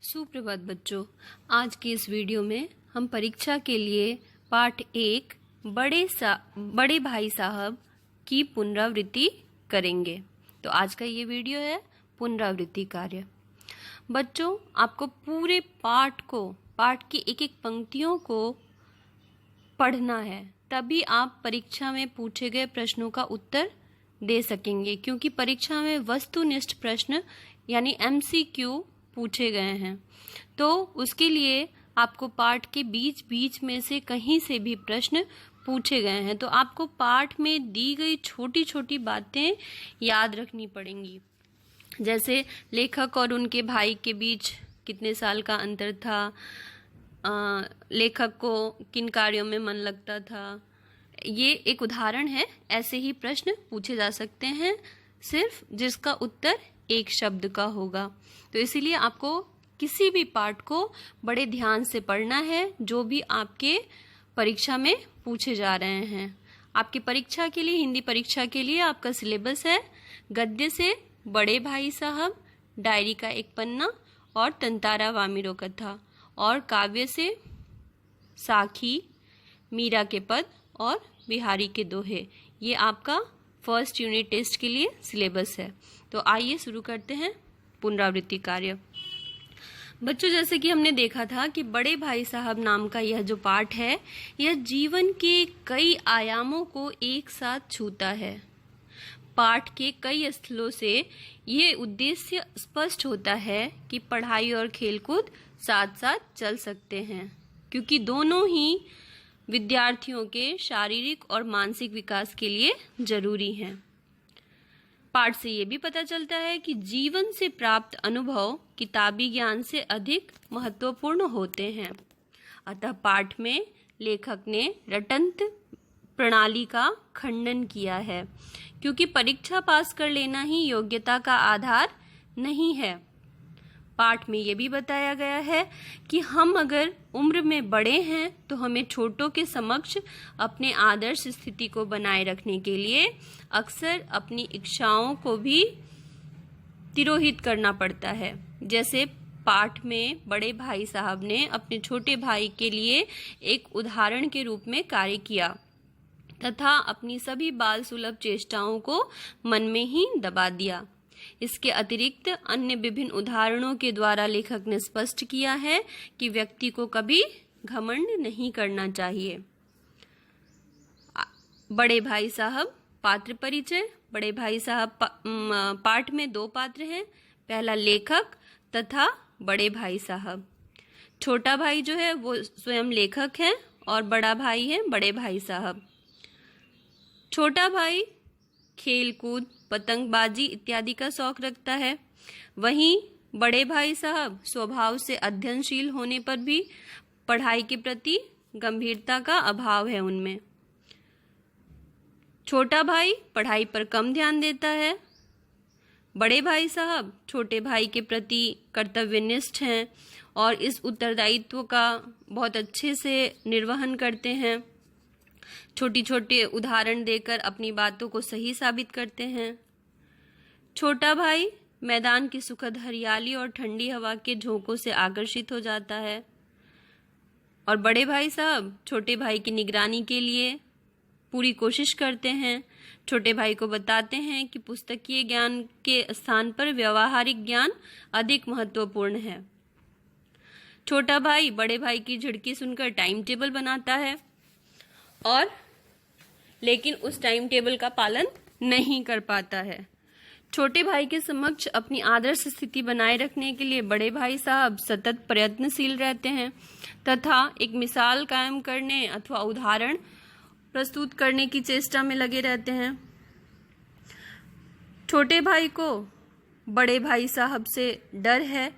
सुप्रभात बच्चों। आज की इस वीडियो में हम परीक्षा के लिए पाठ 1 बड़े भाई साहब की पुनरावृत्ति करेंगे। तो आज का ये वीडियो है पुनरावृत्ति कार्य। बच्चों, आपको पूरे पाठ की एक एक पंक्तियों को पढ़ना है, तभी आप परीक्षा में पूछे गए प्रश्नों का उत्तर दे सकेंगे, क्योंकि परीक्षा में वस्तुनिष्ठ प्रश्न यानी MCQ पूछे गए हैं। तो उसके लिए आपको पाठ के बीच बीच में से कहीं से भी प्रश्न पूछे गए हैं, तो आपको पाठ में दी गई छोटी छोटी बातें याद रखनी पड़ेंगी। जैसे लेखक और उनके भाई के बीच कितने साल का अंतर था, लेखक को किन कार्यों में मन लगता था। ये एक उदाहरण है। ऐसे ही प्रश्न पूछे जा सकते हैं, सिर्फ जिसका उत्तर एक शब्द का होगा। तो इसीलिए आपको किसी भी पाठ को बड़े ध्यान से पढ़ना है, जो भी आपके परीक्षा में पूछे जा रहे हैं। आपकी परीक्षा के लिए, हिंदी परीक्षा के लिए आपका सिलेबस है गद्य से बड़े भाई साहब, डायरी का एक पन्ना और तंतारा वामिरो कथा, और काव्य से साखी, मीरा के पद और बिहारी के दोहे। ये आपका फर्स्ट यूनिट टेस्ट के लिए सिलेबस है। तो आइए शुरू करते हैं पुनरावृत्ति कार्य। बच्चों, जैसे कि हमने देखा था कि बड़े भाई साहब नाम का यह जो पाठ है, यह जीवन के कई आयामों को एक साथ छूता है। पाठ के कई स्थलों से ये उद्देश्य स्पष्ट होता है कि पढ़ाई और खेलकूद साथ साथ चल सकते हैं, क्योंकि दोनों ही विद्यार्थियों के शारीरिक और मानसिक विकास के लिए जरूरी हैं। पाठ से ये भी पता चलता है कि जीवन से प्राप्त अनुभव किताबी ज्ञान से अधिक महत्वपूर्ण होते हैं। अतः पाठ में लेखक ने रटंत प्रणाली का खंडन किया है, क्योंकि परीक्षा पास कर लेना ही योग्यता का आधार नहीं है। पाठ में ये भी बताया गया है कि हम अगर उम्र में बड़े हैं तो हमें छोटों के समक्ष अपने आदर्श स्थिति को बनाए रखने के लिए अक्सर अपनी इच्छाओं को भी तिरोहित करना पड़ता है। जैसे पाठ में बड़े भाई साहब ने अपने छोटे भाई के लिए एक उदाहरण के रूप में कार्य किया तथा अपनी सभी बाल सुलभ चेष्टाओं को मन में ही दबा दिया। इसके अतिरिक्त अन्य विभिन्न उदाहरणों के द्वारा लेखक ने स्पष्ट किया है कि व्यक्ति को कभी घमंड नहीं करना चाहिए। बड़े भाई साहब पात्र परिचय। बड़े भाई साहब पाठ में 2 पात्र हैं, पहला लेखक तथा बड़े भाई साहब। छोटा भाई जो है वो स्वयं लेखक है और बड़ा भाई है बड़े भाई साहब। छोटा भाई खेल कूद, पतंगबाजी इत्यादि का शौक रखता है, वहीं बड़े भाई साहब स्वभाव से अध्ययनशील होने पर भी पढ़ाई के प्रति गंभीरता का अभाव है उनमें। छोटा भाई पढ़ाई पर कम ध्यान देता है। बड़े भाई साहब छोटे भाई के प्रति कर्तव्यनिष्ठ हैं और इस उत्तरदायित्व का बहुत अच्छे से निर्वहन करते हैं। छोटी छोटे उदाहरण देकर अपनी बातों को सही साबित करते हैं। छोटा भाई मैदान की सुखद हरियाली और ठंडी हवा के झोंकों से आकर्षित हो जाता है और बड़े भाई साहब छोटे भाई की निगरानी के लिए पूरी कोशिश करते हैं। छोटे भाई को बताते हैं कि पुस्तकीय ज्ञान के स्थान पर व्यावहारिक ज्ञान अधिक महत्वपूर्ण है। छोटा भाई बड़े भाई की झिड़की सुनकर टाइम टेबल बनाता है और लेकिन उस टाइम टेबल का पालन नहीं कर पाता है। छोटे भाई के समक्ष अपनी आदर्श स्थिति बनाए रखने के लिए बड़े भाई साहब सतत प्रयत्नशील रहते हैं तथा एक मिसाल कायम करने अथवा उदाहरण प्रस्तुत करने की चेष्टा में लगे रहते हैं। छोटे भाई को बड़े भाई साहब से डर है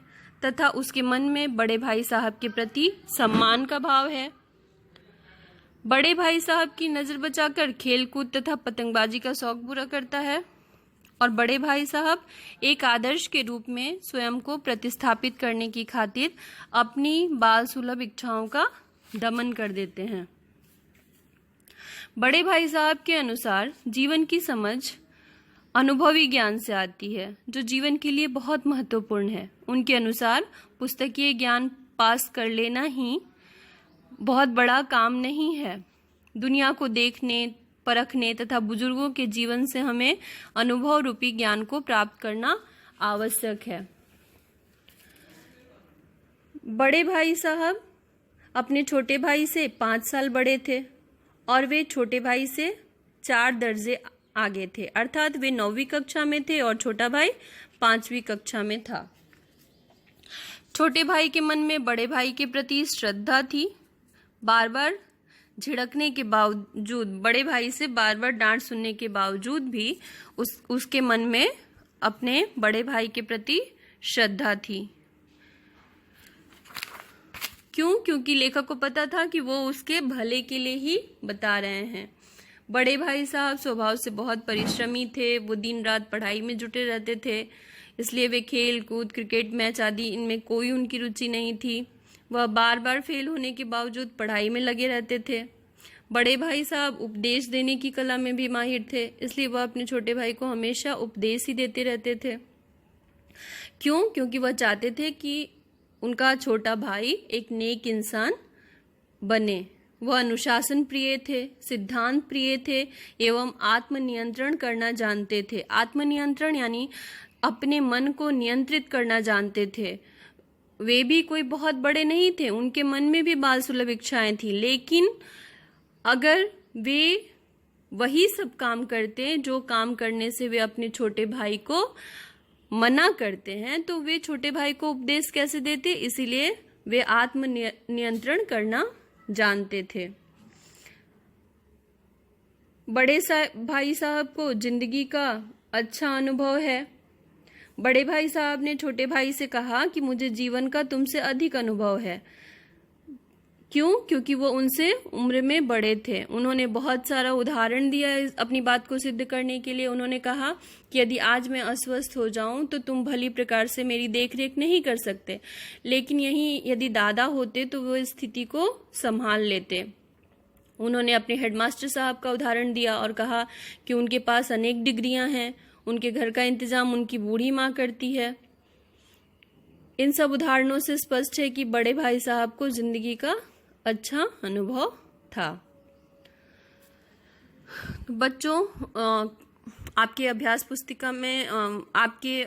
तथा उसके मन में बड़े भाई साहब के प्रति सम्मान का भाव है। बड़े भाई साहब की नजर बचाकर खेलकूद तथा पतंगबाजी का शौक पूरा करता है और बड़े भाई साहब एक आदर्श के रूप में स्वयं को प्रतिस्थापित करने की खातिर अपनी बाल सुलभ इच्छाओं का दमन कर देते हैं। बड़े भाई साहब के अनुसार जीवन की समझ अनुभवी ज्ञान से आती है, जो जीवन के लिए बहुत महत्वपूर्ण है। उनके अनुसार पुस्तकीय ज्ञान पास कर लेना ही बहुत बड़ा काम नहीं है। दुनिया को देखने, परखने तथा बुजुर्गों के जीवन से हमें अनुभव रूपी ज्ञान को प्राप्त करना आवश्यक है। बड़े भाई साहब अपने छोटे भाई से 5 साल बड़े थे और वे छोटे भाई से 4 दर्जे आगे थे, अर्थात वे 9वीं कक्षा में थे और छोटा भाई 5वीं कक्षा में था। छोटे भाई के मन में बड़े भाई के प्रति श्रद्धा थी। बार बार झिड़कने के बावजूद, बड़े भाई से बार बार डांट सुनने के बावजूद भी उसके मन में अपने बड़े भाई के प्रति श्रद्धा थी। क्यों? क्योंकि लेखक को पता था कि वो उसके भले के लिए ही बता रहे हैं। बड़े भाई साहब स्वभाव से बहुत परिश्रमी थे। वो दिन रात पढ़ाई में जुटे रहते थे, इसलिए वे खेल कूद, क्रिकेट मैच आदि इनमें कोई उनकी रुचि नहीं थी। वह बार बार फेल होने के बावजूद पढ़ाई में लगे रहते थे। बड़े भाई साहब उपदेश देने की कला में भी माहिर थे, इसलिए वह अपने छोटे भाई को हमेशा उपदेश ही देते रहते थे। क्यों? क्योंकि वह चाहते थे कि उनका छोटा भाई एक नेक इंसान बने। वह अनुशासन प्रिय थे, सिद्धांत प्रिय थे एवं आत्मनियंत्रण करना जानते थे। आत्मनियंत्रण यानी अपने मन को नियंत्रित करना जानते थे। वे भी कोई बहुत बड़े नहीं थे, उनके मन में भी बाल सुलभ इच्छाएं थी, लेकिन अगर वे वही सब काम करते जो काम करने से वे अपने छोटे भाई को मना करते हैं, तो वे छोटे भाई को उपदेश कैसे देते? इसीलिए वे आत्म नियंत्रण करना जानते थे। बड़े भाई साहब को जिंदगी का अच्छा अनुभव है। बड़े भाई साहब ने छोटे भाई से कहा कि मुझे जीवन का तुमसे अधिक अनुभव है। क्यों? क्योंकि वो उनसे उम्र में बड़े थे। उन्होंने बहुत सारा उदाहरण दिया अपनी बात को सिद्ध करने के लिए। उन्होंने कहा कि यदि आज मैं अस्वस्थ हो जाऊं तो तुम भली प्रकार से मेरी देखरेख नहीं कर सकते, लेकिन यही यदि दादा होते तो वो इस स्थिति को संभाल लेते। उन्होंने अपने हेडमास्टर साहब का उदाहरण दिया और कहा कि उनके पास अनेक डिग्रियां हैं, उनके घर का इंतजाम उनकी बूढ़ी माँ करती है। इन सब उदाहरणों से स्पष्ट है कि बड़े भाई साहब को जिंदगी का अच्छा अनुभव था। बच्चों, आपके अभ्यास पुस्तिका में, आपके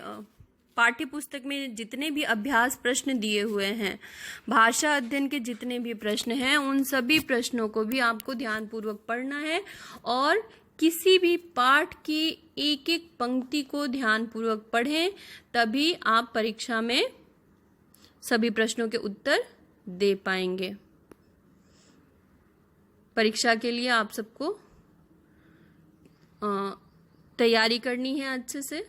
पाठ्य पुस्तक में जितने भी अभ्यास प्रश्न दिए हुए हैं, भाषा अध्ययन के जितने भी प्रश्न हैं, उन सभी प्रश्नों को भी आपको ध्यानपूर्वक पढ़ना है और किसी भी पाठ की एक एक पंक्ति को ध्यानपूर्वक पढ़ें, तभी आप परीक्षा में सभी प्रश्नों के उत्तर दे पाएंगे। परीक्षा के लिए आप सबको तैयारी करनी है अच्छे से।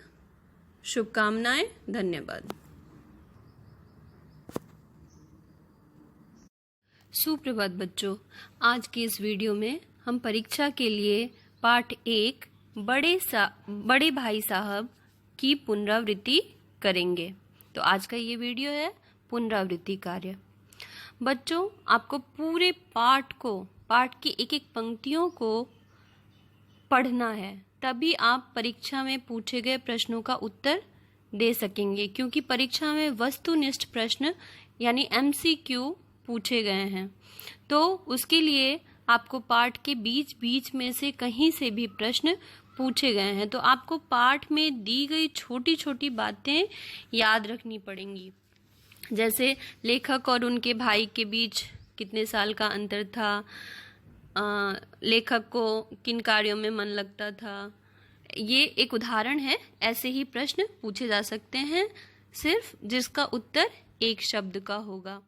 शुभकामनाएं। धन्यवाद। सुप्रभात बच्चों, आज की इस वीडियो में हम परीक्षा के लिए पाठ 1 बड़े भाई साहब की पुनरावृत्ति करेंगे। तो आज का ये वीडियो है पुनरावृत्ति कार्य। बच्चों, आपको पूरे पाठ की एक एक पंक्तियों को पढ़ना है, तभी आप परीक्षा में पूछे गए प्रश्नों का उत्तर दे सकेंगे, क्योंकि परीक्षा में वस्तुनिष्ठ प्रश्न यानी MCQ पूछे गए हैं। तो उसके लिए आपको पाठ के बीच बीच में से कहीं से भी प्रश्न पूछे गए हैं, तो आपको पाठ में दी गई छोटी छोटी बातें याद रखनी पड़ेंगी। जैसे लेखक और उनके भाई के बीच कितने साल का अंतर था, लेखक को किन कार्यों में मन लगता था। ये एक उदाहरण है। ऐसे ही प्रश्न पूछे जा सकते हैं, सिर्फ जिसका उत्तर एक शब्द का होगा।